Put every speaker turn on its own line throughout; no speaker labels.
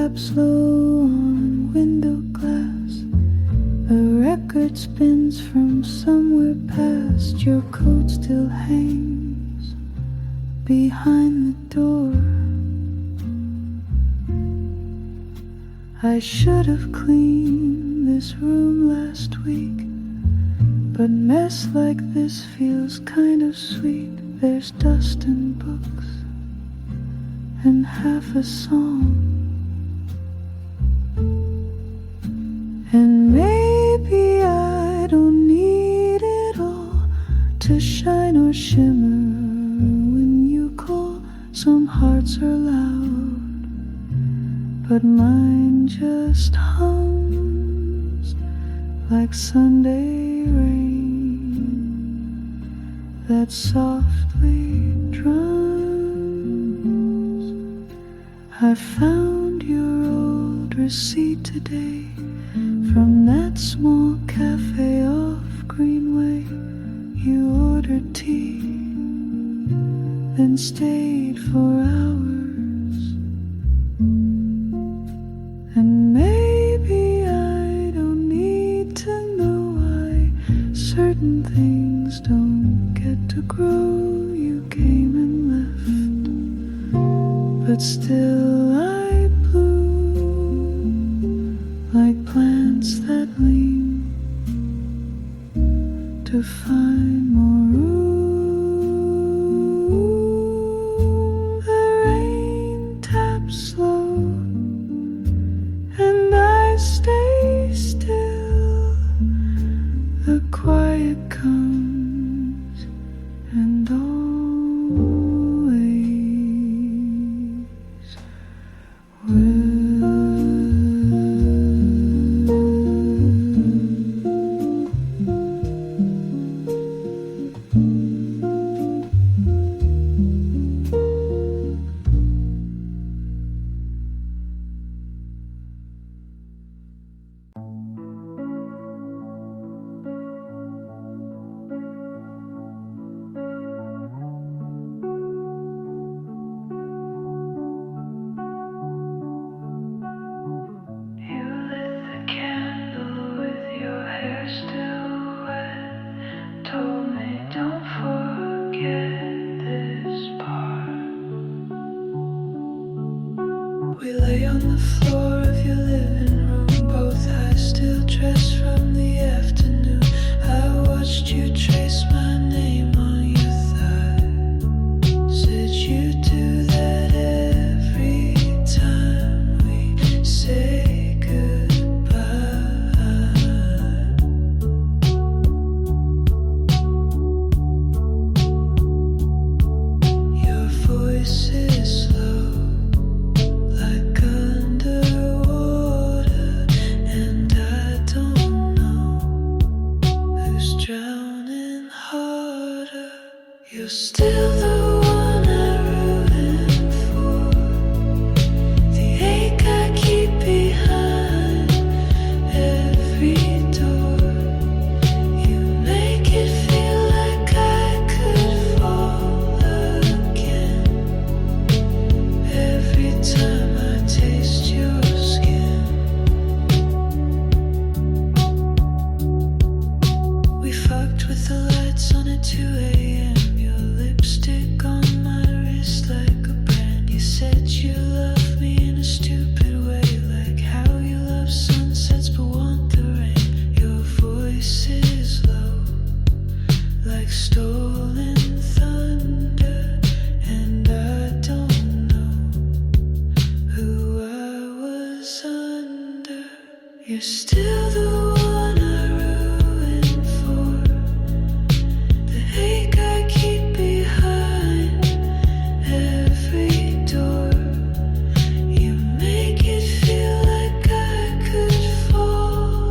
taps low on window glass. A record spins from somewhere past. Your coat still hangs behind the door. I should have cleaned this room last week, but mess like this feels kind of sweet. There's dust and books and half a song, and maybe I don't need it all to shine or shimmer when you call. Some hearts are loud, but mine just hums like Sunday rain that softly drums. I found your old receipt today from that small cafe off Greenway. You ordered tea, then stayed for hours. And maybe I don't need to know why certain things don't get to grow. You came and left, but still I bloom like plants that lean to find more room. The rain taps slow and I stay still. The quiet comes and always will. We lay on the floor of your living room, both high, still dressed from the afternoon. I watched you trace my name on your thigh. Said you do that every time we say goodbye. Your voice is low, like underwater, and I don't know who's drowning harder. You're still the one I'm rooting for, the ache I keep behind every door. You make it feel like I could fall again every time I taste your skin. We fucked with the lights on at 2 a.m. Your lipstick on my wrist like a brand. You said you love me in a stupid way, like how you love sunsets but want the rain. Your voice is low, like stolen thunder, and I don't know who I was under. You're still the one I ruin for, the ache I keep behind every door. You make it feel like I could fall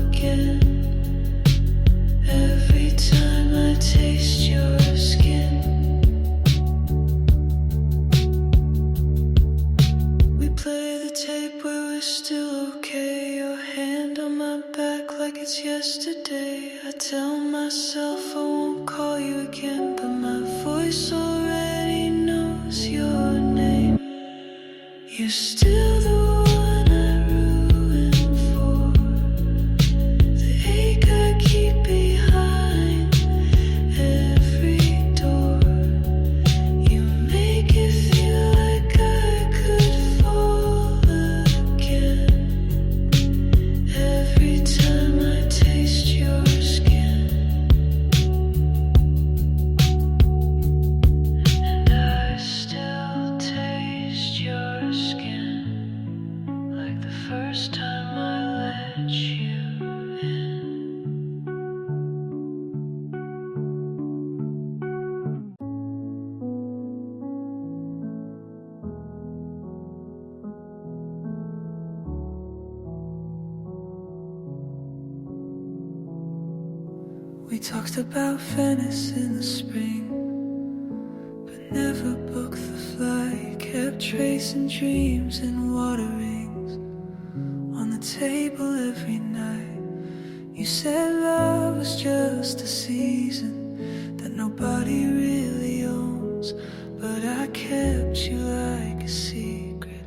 again every time I taste your skin. We play the tape where we're still okay. Your hand on my back like it's yesterday. I tell myself I won't call you again, but my voice already knows your name. You're still the one talked about Venice in the spring, but never booked the flight. Kept tracing dreams and water rings on the table every night. You said love was just a season that nobody really owns, but I kept you like a secret,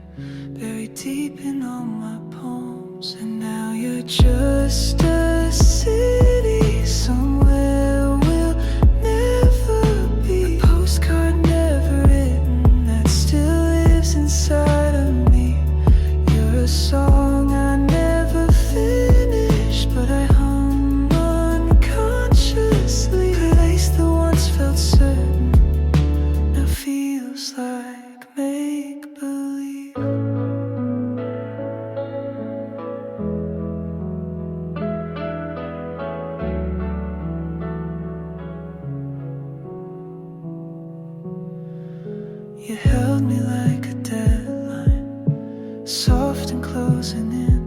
buried deep in all my poems. And now you're just a city somewhere we'll never be, a postcard never written that still lives inside of me. You're a song I never finished, but I hum unconsciously. Place that once felt certain now feels like make-believe. You held me like a deadline, soft and closing in.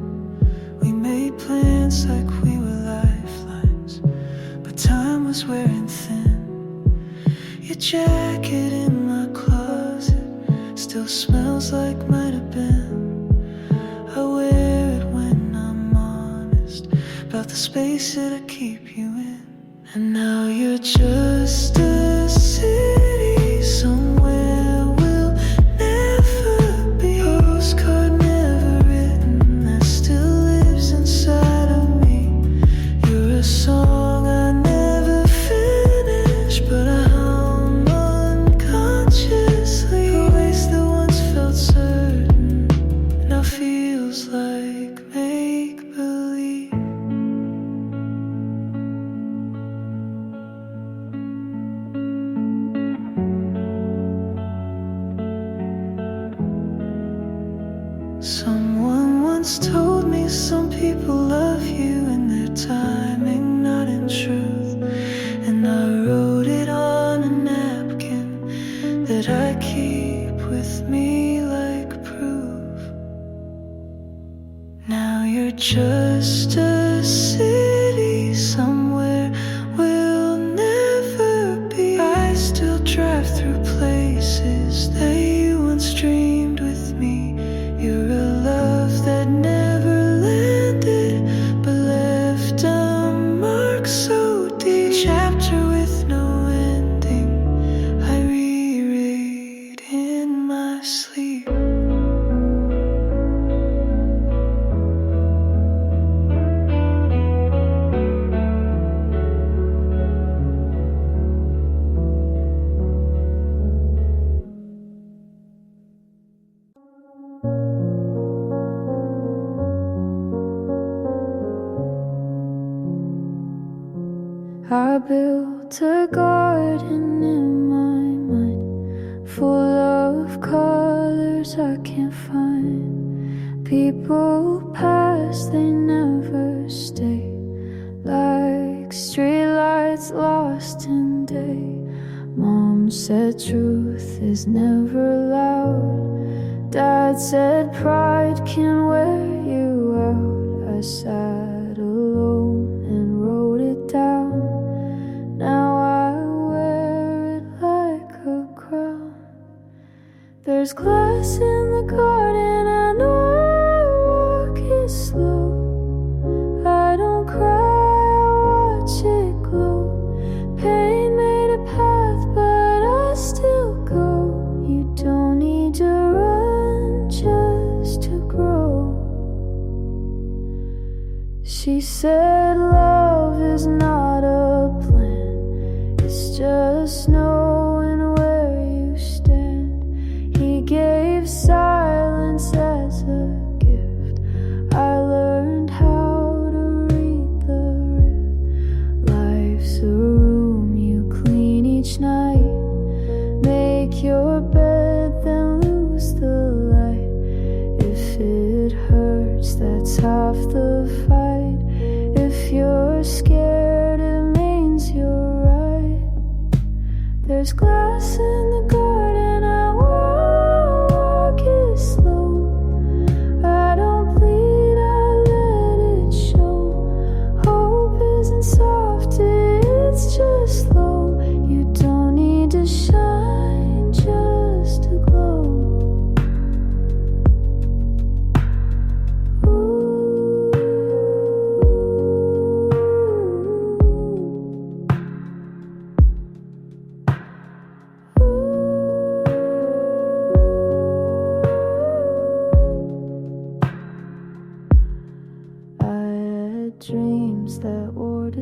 We made plans like we were lifelines, but time was wearing thin. Your jacket in my closet still smells like might have been. I wear it when I'm honest about the space that I keep you in. And now you're just a city somewhere we'll never be, a postcard never written that still lives inside of me. You're a song I never finished, but I hum unconsciously. A waste that once felt certain now feels like make-believe. Someone once told me some people love you in their timing, not in truth. And I wrote it on a napkin that I keep with me like proof. Now you're just a city somewhere we'll never be. I still drive through places that you once dreamed with me. You're a love that never landed, but left a mark so deep. A chapter with no ending I reread in my sleep. I built a garden in my mind, full of colors I can't find. People pass, they never stay, like streetlights lost in day. Mom said truth is never loud. Dad said pride can wear you out. I sat alone and wrote it down. Now I wear it like a crown. There's glass in the garden, I know I walk it slow. I don't cry, I watch it glow. Pain made a path, but I still go. You don't need to run just to grow. She said love is not a plan, it's just knowing where you stand. He gave silence as a gift. I learned how to read the rift. Life's a room you clean each night. Make your bed, then lose the light. If it hurts, that's half the fight. If you're scared, it means you're right. There's glass in the garden, I walk it slow. I don't bleed, I let it show. Hope isn't soft, it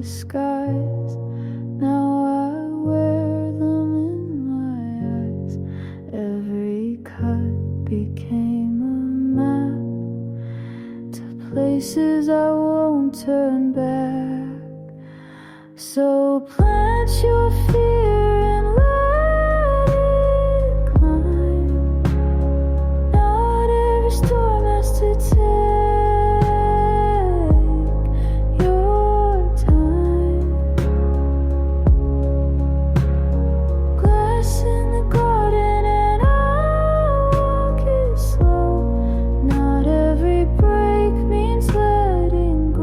disguise. Now I wear them in my eyes. Every cut became a map to places I won't turn back. So plant your fear and let it climb. Not every storm has to take your time. Glass in the garden and I'll walk it slow. Not every break means letting go.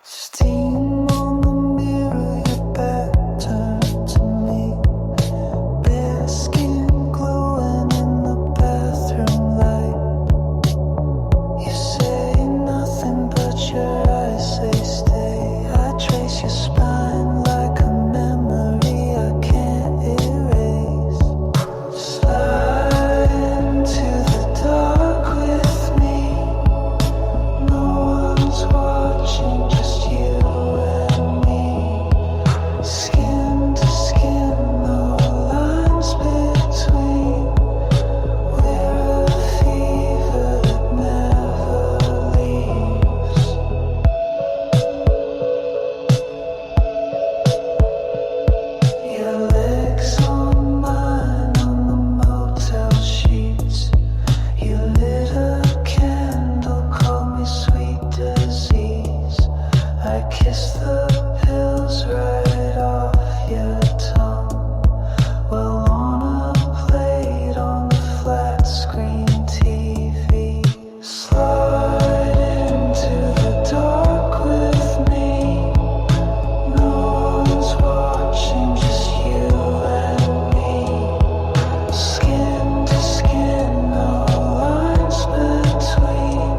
Steam on the mirror, your back turned to me. Bare skin glowing in the bathroom light. You say nothing but your eyes say stay. I trace your spine like a memory I can't erase. Slide into the dark with me. No one's watching, just you and me. Skin to skin, no lines between. We're a fever that never leaves. Your legs on mine on the motel sheets. You lit a candle, called me sweet disease. I kissed the pills right off your tongue. Well, on a plate on the flat screen TV. Slide into the dark with me. No one's watching, just you and me. Skin to skin, no lines between.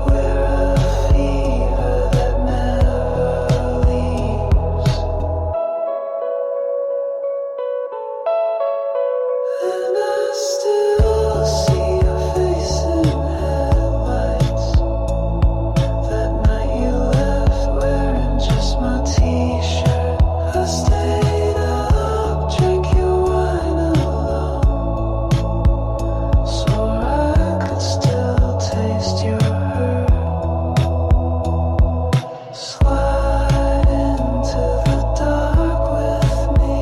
We're a fever that never leaves. And I still see your face in headlights. That night you left wearing just my t-shirt. I stayed up, drank your wine alone. Swore I could still taste your hurt. Slide into the dark with me.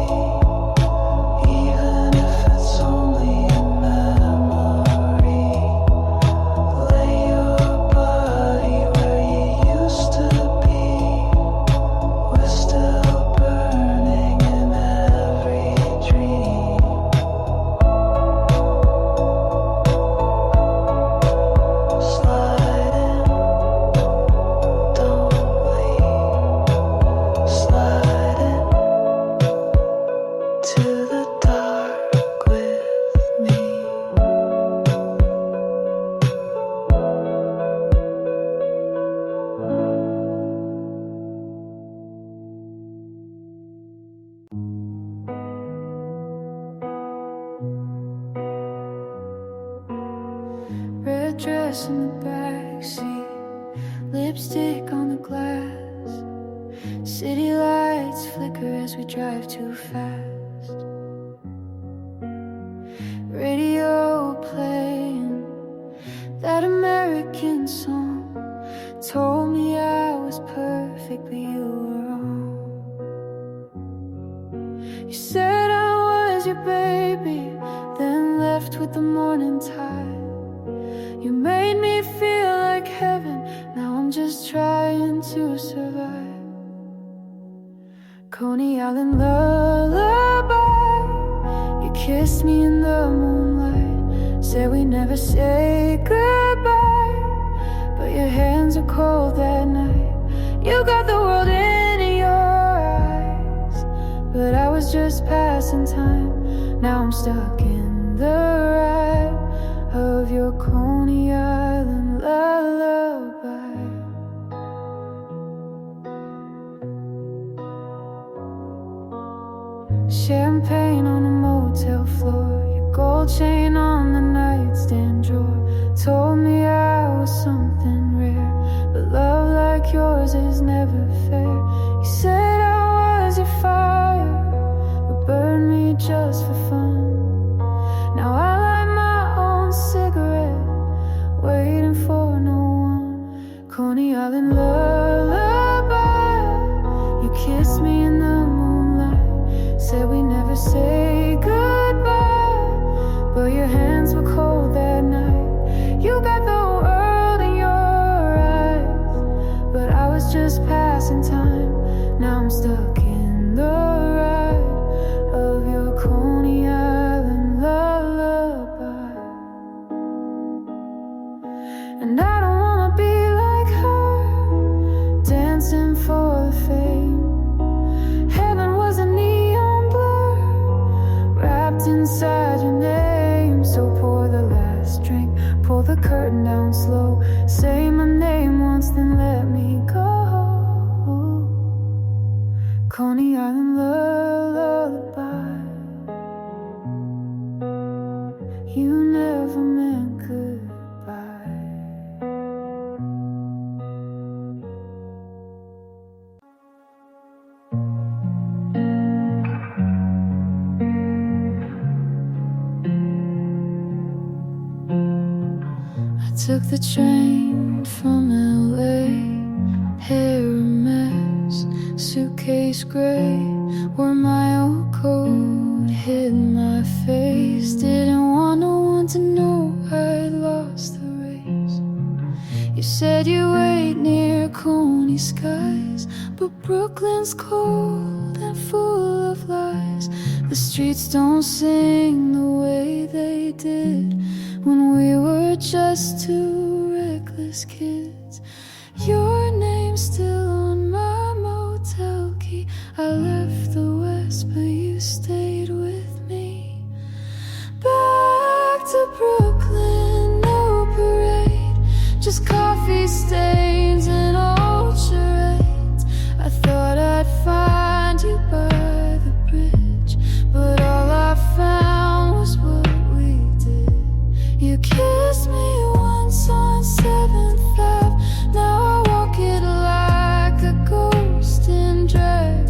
Even if it's only a memory. Lay your body where you used to be. We're still burning in every dream. Slide in, don't leave. Slide in to the dark with me. Red dress in the backseat, lipstick on the glass. City lights flicker as we drive too fast. Radio playing that American song. Told me I was perfect, but you were wrong. You said I was your baby, then left with the morning tide. You made me feel like heaven, now I'm just trying to survive. Coney Island lullaby. You kissed me in the moonlight, said we never say goodbye, but your hands are cold that night. You got the world in your eyes, but I was just passing time. Now I'm stuck in the ride of your Coney Island lullaby. Champagne on a motel floor. Your gold chain on the nightstand drawer told me I was something rare, but love like yours is never fair. You said I was your fire, but burned me just for fun. Now I light my own cigarette, waiting for no one. Coney Island lullaby, you kissed me in the moonlight, said we never say goodbye, but your hands were cold that night. You got the world in your eyes, but I was just passing time. Now I'm stuck in the ride of your Coney Island lullaby. And I don't wanna be like her, dancing for the fame. Heaven was a neon blur, wrapped inside your name. So pour the last drink, pull the curtain down slow, say my name once, then let me go. Coney Island lullaby, you never meant goodbye. I took the train from LA, hair a mess, suitcase gray, wore my old coat, hid my face. Didn't want no one to know I'd lost the race. You said you wait near Coney skies, but Brooklyn's cold and full of lies. The streets don't sing the way they did when we were just two reckless kids. Your name's still on my motel key. I left the West, but you stayed with me. Back to Brooklyn, no parade, just coffee stains and old charades. I thought I'd find you by the bridge, but all I found was what we did. You kissed me once on 7th Ave, now I walk it like a ghost in drag.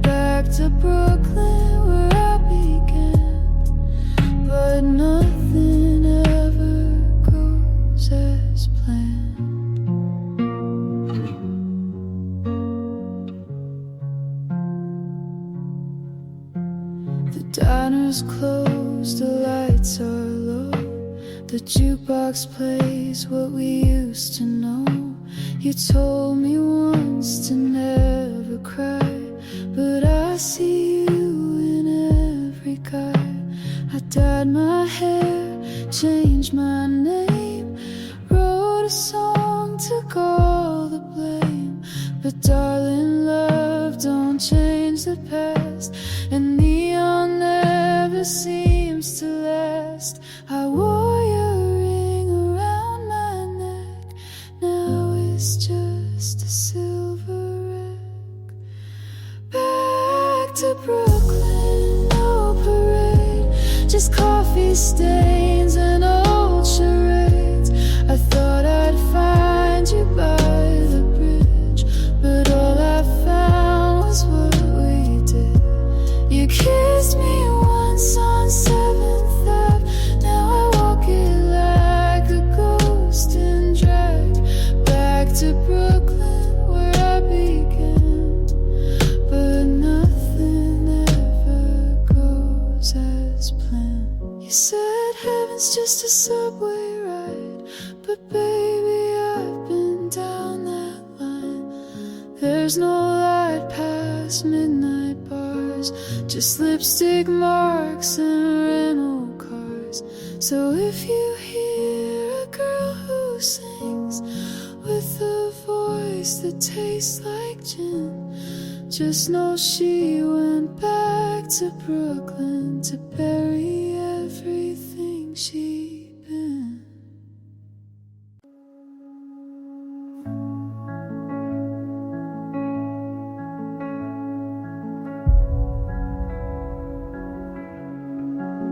Back to Brooklyn where I began, but nothing ever goes as planned. The diner's closed, the lights are low, the jukebox plays what we used to know. You told me once to never cry, but I see you in every guy. I dyed my hair, changed my name, wrote a song, took all the blame. But darling, love don't change the past, and neon never seems to last. I wore your ring around my neck, now it's just a silver wreck. Back to Brooklyn, no parade, just coffee stains and old charades. I thought I'd find you by the bridge, but all I found was what we did. You kissed me once on 7th Ave, now I walk it like a ghost in drag. Back to Brooklyn where I began, but nothing ever goes as planned. You said heaven's just a subway ride, but baby, I've been down that line. There's no light past midnight bars, just lipstick marks and rental cars. So if you hear a girl who sings with a voice that tastes like gin, just know she went back to Brooklyn to bury everything she'd been.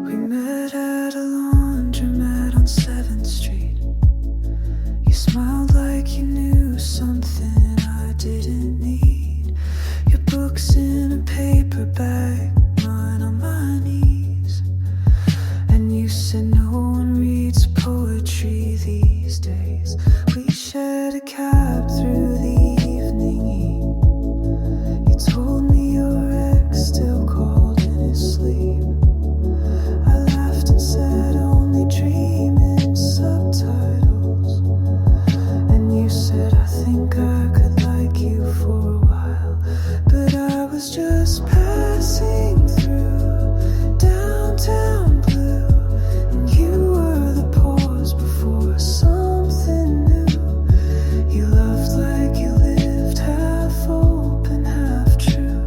We met at books in a paper bag, mine on my knees. And you said no one reads poetry these days. We shared a cab through the evening heat. You told me your ex still called in his sleep. I laughed and said only dream in subtitles. And you said I think I could like you for a while, but I was just passing through downtown blue, and you were the pause before something new. You loved like you lived, half open, half true.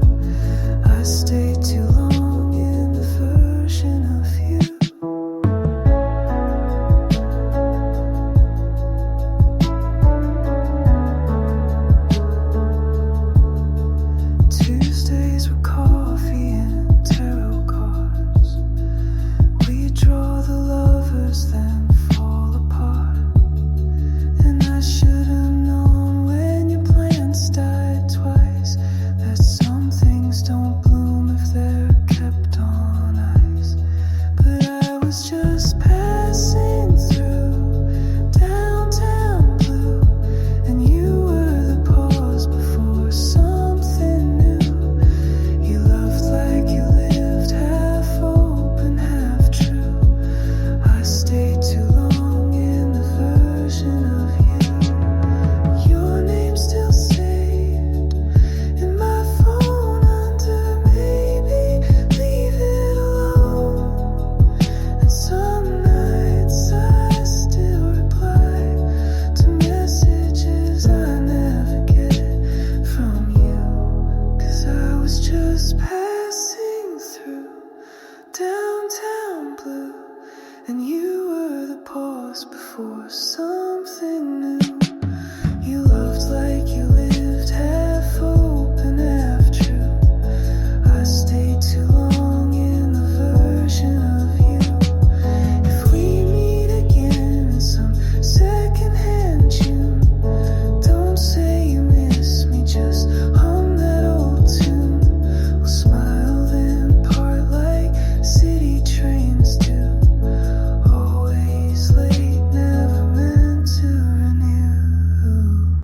I stayed too long in the version of you. Tuesdays were coffee and tarot cards. We draw the lovers, then fall apart. And I should have known when your plants died twice that some things don't bloom if they're kept on ice. But I was just passing through downtown blue, and you were the pause before something new. You loved like you lived, half open, half true. I stayed too long in the version of you. Your name's still saved in my phone under maybe leave it alone. And some nights I still reply to messages I never get from you, 'cause I was just